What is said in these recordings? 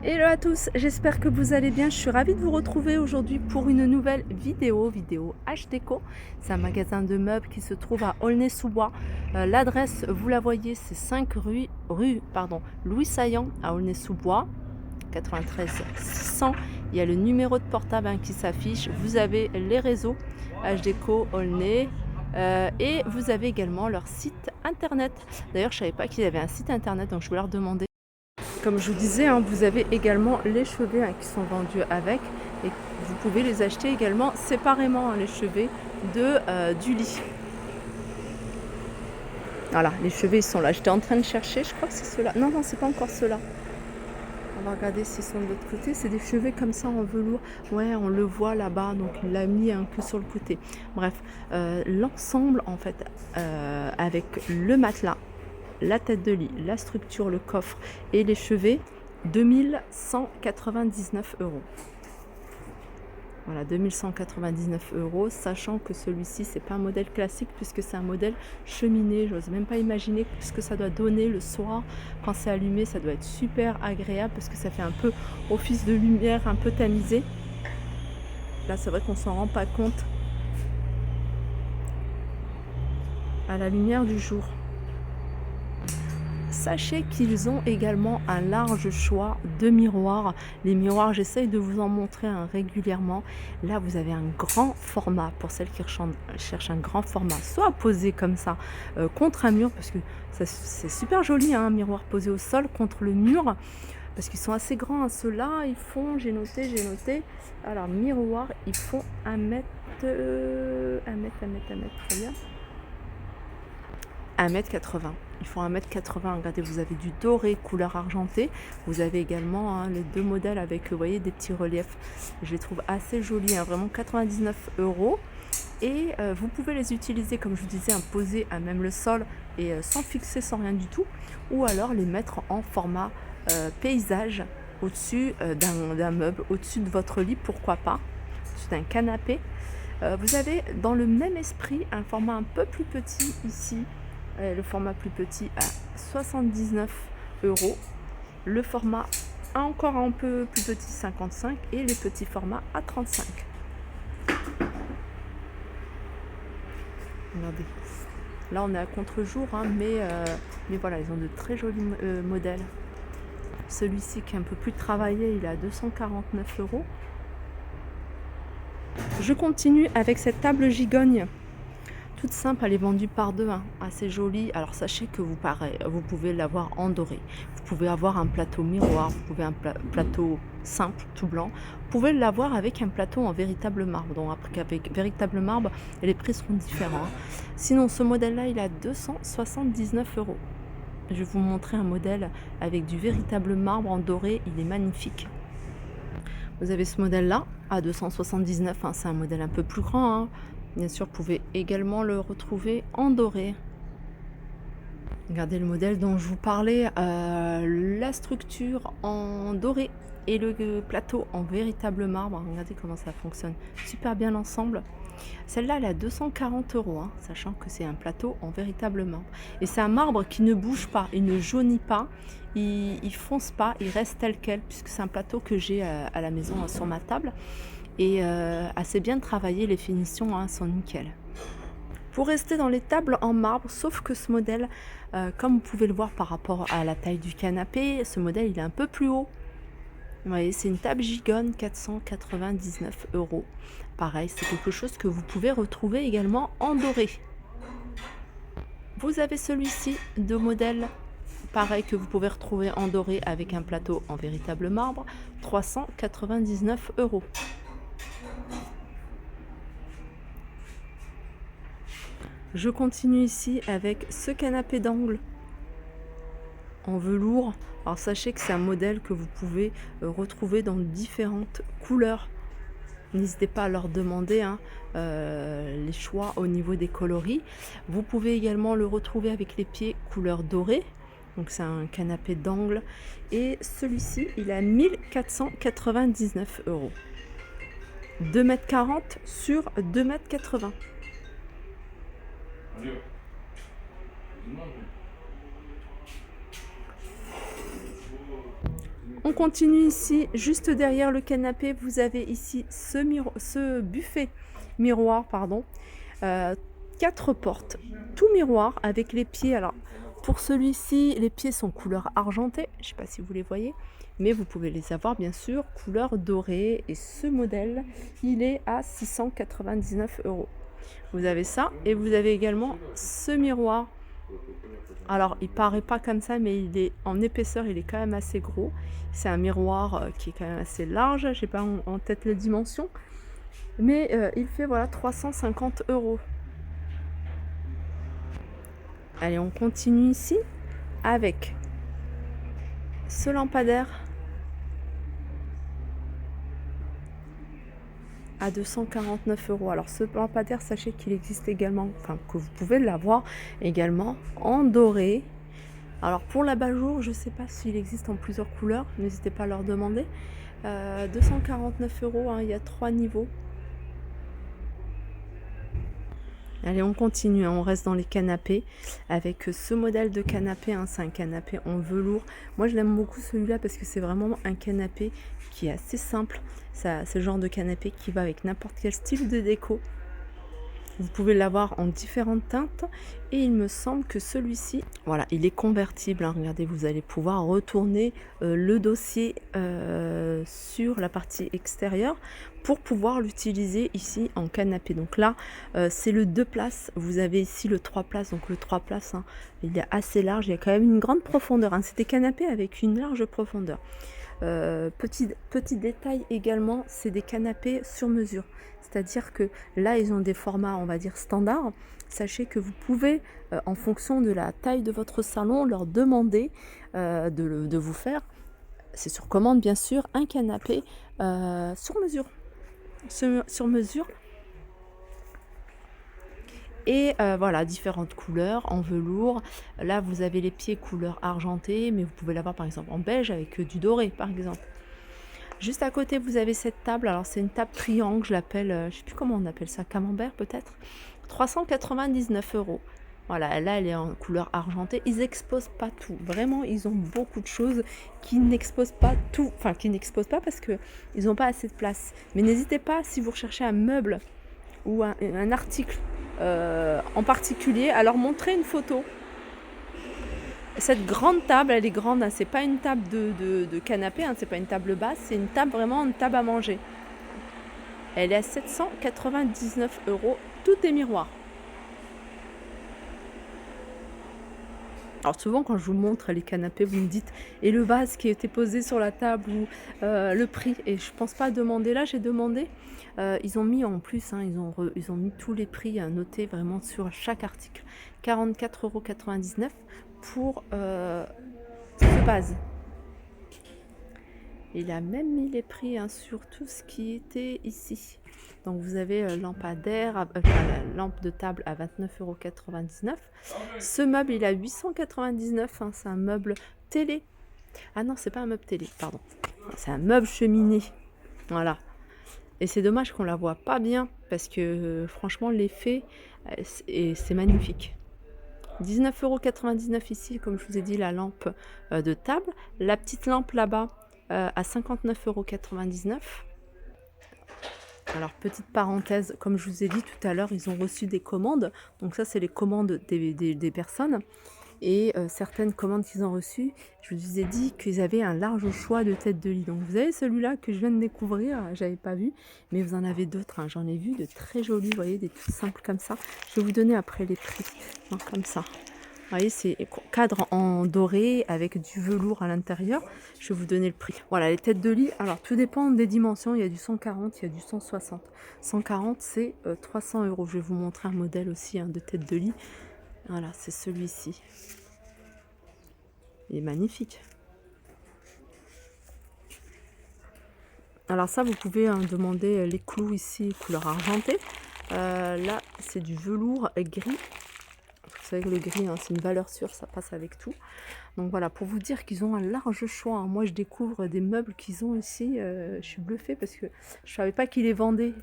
Hello à tous, j'espère que vous allez bien. Je suis ravie de vous retrouver aujourd'hui pour une nouvelle vidéo H-Déco. C'est un magasin de meubles qui se trouve à Aulnay-sous-Bois. L'adresse, vous la voyez, c'est 5 rue Louis Saillant à Aulnay-sous-Bois, 93 600. Il y a le numéro de portable qui s'affiche. Vous avez les réseaux H-Déco, Aulnay. Et vous avez également leur site internet. D'ailleurs, je ne savais pas qu'ils avaient un site internet, donc je vais leur demander. Comme je vous disais, vous avez également les chevets qui sont vendus avec, et vous pouvez les acheter également séparément, les chevets du lit. Voilà, les chevets ils sont là. J'étais en train de chercher, je crois que c'est ceux-là. Non, c'est pas encore ceux-là. On va regarder s'ils sont de l'autre côté. C'est des chevets comme ça en velours. Ouais, on le voit là-bas, donc il l'a mis un peu sur le côté. Bref, l'ensemble en fait, avec le matelas, la tête de lit, la structure, le coffre et les chevets, 2199 euros. Voilà, 2199 euros, sachant que celui-ci, c'est pas un modèle classique puisque c'est un modèle cheminée. J'ose même pas imaginer ce que ça doit donner le soir quand c'est allumé. Ça doit être super agréable parce que ça fait un peu office de lumière, un peu tamisé. Là, c'est vrai qu'on s'en rend pas compte à la lumière du jour. Sachez qu'ils ont également un large choix de miroirs. Les miroirs, j'essaye de vous en montrer régulièrement. Là, vous avez un grand format pour celles qui cherchent un grand format, soit posé comme ça contre un mur, parce que c'est super joli, un miroir posé au sol contre le mur, parce qu'ils sont assez grands. Ceux-là, ils font, j'ai noté. Alors, miroir, ils font 1 mètre, très bien. 1,80 m. Ils font 1,80 m. Regardez, vous avez du doré couleur argentée. Vous avez également les deux modèles avec, vous voyez, des petits reliefs. Je les trouve assez jolis, vraiment 99 euros. Et vous pouvez les utiliser, comme je vous disais, posés à même le sol et sans fixer, sans rien du tout. Ou alors les mettre en format paysage au-dessus d'un meuble, au-dessus de votre lit, pourquoi pas, au-dessus d'un canapé. Vous avez dans le même esprit un format un peu plus petit ici. Le format plus petit à 79 euros. Le format encore un peu plus petit, 55, et les petits formats à 35. Regardez. Là, on est à contre-jour, mais voilà, ils ont de très jolis modèles. Celui-ci qui est un peu plus travaillé, il est à 249 euros. Je continue avec cette table gigogne. Toute simple, elle est vendue par deux, assez jolie. Alors sachez que vous pouvez l'avoir en doré. Vous pouvez avoir un plateau miroir, vous pouvez un plateau simple, tout blanc. Vous pouvez l'avoir avec un plateau en véritable marbre. Donc après, avec véritable marbre, les prix seront différents. Sinon, ce modèle-là, il est à 279 euros. Je vais vous montrer un modèle avec du véritable marbre en doré. Il est magnifique. Vous avez ce modèle-là à 279. C'est un modèle un peu plus grand. Bien sûr, vous pouvez également le retrouver en doré. Regardez le modèle dont je vous parlais, la structure en doré et le plateau en véritable marbre. Regardez comment ça fonctionne super bien l'ensemble. Celle-là, elle est à 240 euros, sachant que c'est un plateau en véritable marbre. Et c'est un marbre qui ne bouge pas, il ne jaunit pas, il fonce pas, il reste tel quel, puisque c'est un plateau que j'ai à la maison sur ma table. Et assez bien travaillé, les finitions sont nickel. Pour rester dans les tables en marbre, sauf que ce modèle, comme vous pouvez le voir par rapport à la taille du canapé, ce modèle il est un peu plus haut. Vous voyez, c'est une table gigogne, 499 euros. Pareil, c'est quelque chose que vous pouvez retrouver également en doré. Vous avez celui-ci de modèle pareil que vous pouvez retrouver en doré avec un plateau en véritable marbre, 399 euros. Je continue ici avec ce canapé d'angle en velours. Alors sachez que c'est un modèle que vous pouvez retrouver dans différentes couleurs. N'hésitez pas à leur demander les choix au niveau des coloris. Vous pouvez également le retrouver avec les pieds couleur dorée. Donc c'est un canapé d'angle. Et celui-ci, il est à 1499 euros. 2,40 m sur 2,80 m. On continue ici, juste derrière le canapé, vous avez ici ce buffet miroir, pardon. 4 portes, tout miroir avec les pieds. Alors, pour celui-ci, les pieds sont couleur argentée, je ne sais pas si vous les voyez, mais vous pouvez les avoir bien sûr couleur dorée. Et ce modèle, il est à 699 €. Vous avez ça et vous avez également ce miroir. Alors, il paraît pas comme ça, mais il est en épaisseur, il est quand même assez gros. C'est un miroir qui est quand même assez large, je n'ai pas en tête les dimensions, mais il fait voilà 350 €. Allez, on continue ici avec ce lampadaire à 249 €. Alors ce lampadaire, sachez qu'il existe également, enfin que vous pouvez l'avoir également en doré. Alors pour l'abat-jour, je ne sais pas s'il existe en plusieurs couleurs, n'hésitez pas à leur demander. 249 €, hein, il y a 3 niveaux. Allez, on continue, hein, on reste dans les canapés avec ce modèle de canapé, hein, c'est un canapé en velours. Moi, je l'aime beaucoup celui-là parce que c'est vraiment un canapé qui est assez simple. C'est le genre de canapé qui va avec n'importe quel style de déco. Vous pouvez l'avoir en différentes teintes et il me semble que celui-ci, voilà, il est convertible, hein. Regardez, vous allez pouvoir retourner le dossier sur la partie extérieure pour pouvoir l'utiliser ici en canapé. Donc là, c'est le 2 places. Vous avez ici le 3 places. Donc le 3 places, hein, il est assez large. Il y a quand même une grande profondeur, hein. C'est des canapés avec une large profondeur. Petit détail également, c'est des canapés sur mesure. C'est-à-dire que là, ils ont des formats, on va dire, standards. Sachez que vous pouvez, en fonction de la taille de votre salon, leur demander de vous faire, c'est sur commande bien sûr, un canapé sur mesure. Sur mesure. Et voilà, différentes couleurs en velours. Là, vous avez les pieds couleur argentée, mais vous pouvez l'avoir par exemple en beige avec du doré, par exemple. Juste à côté, vous avez cette table. Alors, c'est une table triangle, je l'appelle, je ne sais plus comment on appelle ça, camembert peut-être. 399 €. Voilà, là, elle est en couleur argentée. Ils n'exposent pas tout. Vraiment, ils ont beaucoup de choses qui n'exposent pas tout. Enfin, qui n'exposent pas parce qu'ils n'ont pas assez de place. Mais n'hésitez pas, si vous recherchez un meuble ou un article en particulier, à leur montrer une photo. Cette grande table, elle est grande, hein, c'est pas une table de canapé, hein, c'est pas une table basse, c'est une table vraiment une table à manger. Elle est à 799 €, tout est miroir. Alors souvent quand je vous montre les canapés, vous me dites: «Et le vase qui a été posé sur la table?» ou le prix, et je pense pas demander là, j'ai demandé. Ils ont mis en plus, hein, ils ont mis tous les prix, notés vraiment sur chaque article. 44,99 € pour ce vase. Il a même mis les prix, hein, sur tout ce qui était ici. Donc vous avez lampadaire, enfin, la lampe de table à 29,99 €. Ce meuble, il est à 899 €, hein, c'est un meuble télé. Ah non, c'est pas un meuble télé, pardon. C'est un meuble cheminée. Voilà. Et c'est dommage qu'on la voit pas bien parce que franchement, l'effet, c'est magnifique. 19,99 € ici, comme je vous ai dit, la lampe de table. La petite lampe là-bas à 59,99 €. Alors, petite parenthèse, comme je vous ai dit tout à l'heure, ils ont reçu des commandes. Donc ça, c'est les commandes des personnes. Et certaines commandes qu'ils ont reçues, je vous ai dit qu'ils avaient un large choix de têtes de lit. Donc vous avez celui-là que je viens de découvrir, j'avais pas vu, mais vous en avez d'autres, hein. J'en ai vu de très jolis, vous voyez, des tout simples comme ça. Je vais vous donner après les prix, hein, comme ça. Vous voyez, c'est cadre en doré avec du velours à l'intérieur. Je vais vous donner le prix. Voilà, les têtes de lit. Alors, tout dépend des dimensions. Il y a du 140, il y a du 160. 140, c'est 300 €. Je vais vous montrer un modèle aussi, hein, de tête de lit. Voilà, c'est celui-ci. Il est magnifique. Alors ça, vous pouvez, hein, demander les clous ici, couleur argentée. Là, c'est du velours gris. Vous savez que le gris, hein, c'est une valeur sûre, ça passe avec tout. Donc voilà, pour vous dire qu'ils ont un large choix, hein. Moi, je découvre des meubles qu'ils ont ici. Je suis bluffée parce que je ne savais pas qu'ils les vendaient.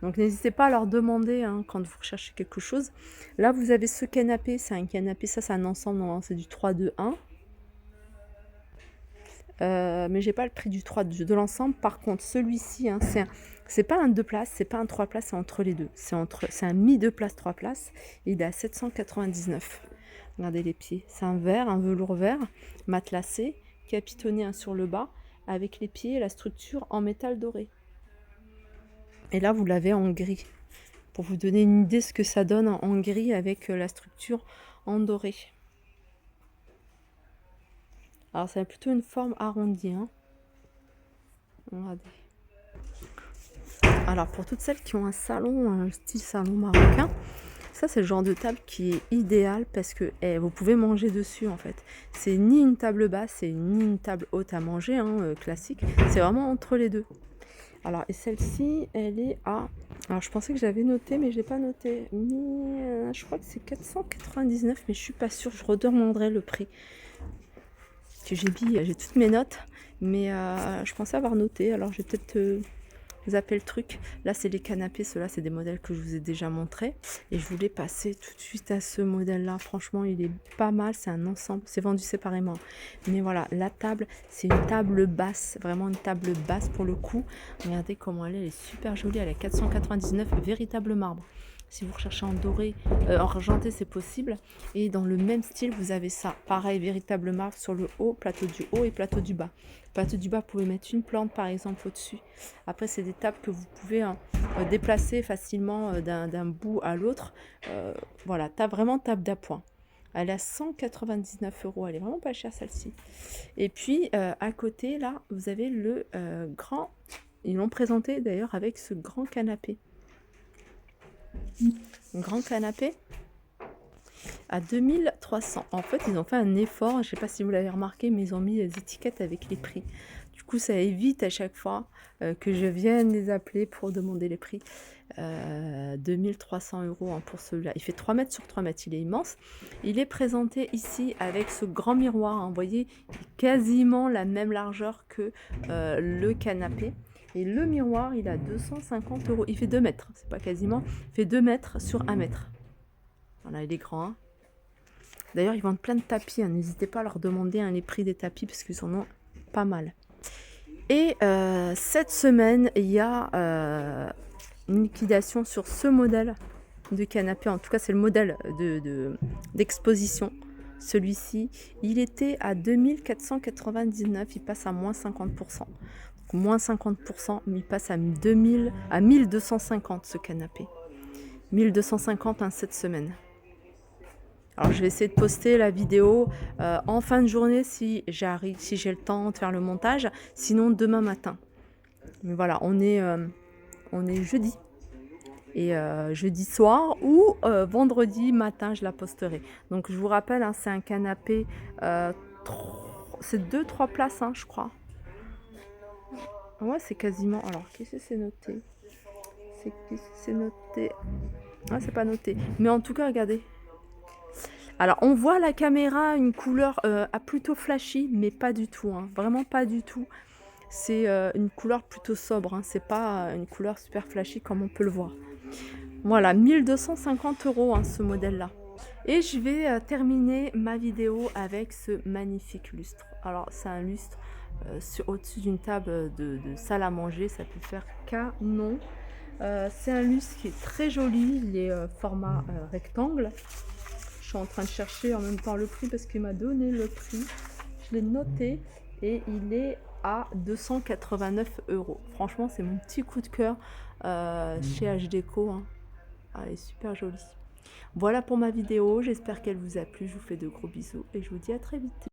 Donc n'hésitez pas à leur demander, hein, quand vous recherchez quelque chose. Là, vous avez ce canapé. C'est un canapé, ça c'est un ensemble, c'est du 3-2-1. mais j'ai pas le prix de l'ensemble. Par contre, celui-ci, hein, c'est pas un 2 places, c'est pas un 3 places, c'est entre les deux. C'est un mi-2 places, 3 places. Il est à 799. Regardez les pieds. C'est un velours vert, matelassé, capitonné hein, sur le bas, avec les pieds et la structure en métal doré. Et là, vous l'avez en gris. Pour vous donner une idée ce que ça donne en gris avec la structure en doré. Alors, ça a plutôt une forme arrondie. Hein. Regardez. Alors, pour toutes celles qui ont un salon, un style salon marocain, ça, c'est le genre de table qui est idéal parce que vous pouvez manger dessus, en fait. C'est ni une table basse, c'est ni une table haute à manger, hein, classique. C'est vraiment entre les deux. Alors, et celle-ci, elle est à... Alors, je pensais que j'avais noté, mais je l'ai pas noté. Je crois que c'est 499, mais je suis pas sûre. Je redemanderai le prix. J'ai toutes mes notes, mais je pensais avoir noté. Alors, je vais peut-être zapper le truc. Là, c'est les canapés. Ceux-là, c'est des modèles que je vous ai déjà montrés. Et je voulais passer tout de suite à ce modèle-là. Franchement, il est pas mal. C'est un ensemble. C'est vendu séparément. Mais voilà, la table, c'est une table basse. Vraiment une table basse pour le coup. Regardez comment elle est super jolie. Elle est à 499, véritable marbre. Si vous recherchez en doré, en argenté, c'est possible. Et dans le même style, vous avez ça. Pareil, véritable marbre sur le haut, plateau du haut et plateau du bas. Plateau du bas, vous pouvez mettre une plante, par exemple, au-dessus. Après, c'est des tables que vous pouvez déplacer facilement d'un bout à l'autre. Voilà, vraiment table d'appoint. Elle est à 199 €. Elle est vraiment pas chère, celle-ci. Et puis, à côté, là, vous avez le grand... Ils l'ont présenté, d'ailleurs, avec ce grand canapé. Un grand canapé à 2300. En fait, ils ont fait un effort, je ne sais pas si vous l'avez remarqué, mais ils ont mis les étiquettes avec les prix. Du coup, ça évite à chaque fois que je vienne les appeler pour demander les prix. 2300 € hein, pour celui-là. Il fait 3 mètres sur 3 mètres, il est immense. Il est présenté ici avec ce grand miroir. Hein, vous voyez, quasiment la même largeur que le canapé. Et le miroir, il a 250 €. Il fait 2 mètres, c'est pas quasiment. Il fait 2 mètres sur 1 mètre. Voilà, il est grand. Hein. D'ailleurs, ils vendent plein de tapis. Hein. N'hésitez pas à leur demander hein, les prix des tapis parce qu'ils en ont pas mal. Et cette semaine, il y a une liquidation sur ce modèle de canapé. En tout cas, c'est le modèle d'exposition. Celui-ci, il était à 2499. Il passe à moins 50%. Moins 50%, mais il passe à 1250 ce canapé. 1250 hein, cette semaine. Alors je vais essayer de poster la vidéo en fin de journée si j'arrive, si j'ai le temps de faire le montage, sinon demain matin. Mais voilà, on est jeudi. Et jeudi soir ou vendredi matin, je la posterai. Donc je vous rappelle, hein, c'est un canapé, c'est 2-3 places, hein, je crois. Ouais, c'est quasiment... Alors, qu'est-ce que c'est noté? C'est noté... Ah, c'est pas noté. Mais en tout cas, regardez. Alors, on voit à la caméra une couleur plutôt flashy, mais pas du tout. Hein. Vraiment pas du tout. C'est une couleur plutôt sobre. Hein. C'est pas une couleur super flashy comme on peut le voir. Voilà, 1250 € hein, ce modèle-là. Et je vais terminer ma vidéo avec ce magnifique lustre. Alors, c'est un lustre au-dessus d'une table de salle à manger. Ça peut faire canon. C'est un lustre qui est très joli. Il est format rectangle. Je suis en train de chercher en même temps le prix parce qu'il m'a donné le prix. Je l'ai noté et il est à 289 €. Franchement, c'est mon petit coup de cœur chez H-Déco. Hein. Ah, elle est super jolie. Voilà pour ma vidéo. J'espère qu'elle vous a plu. Je vous fais de gros bisous et je vous dis à très vite.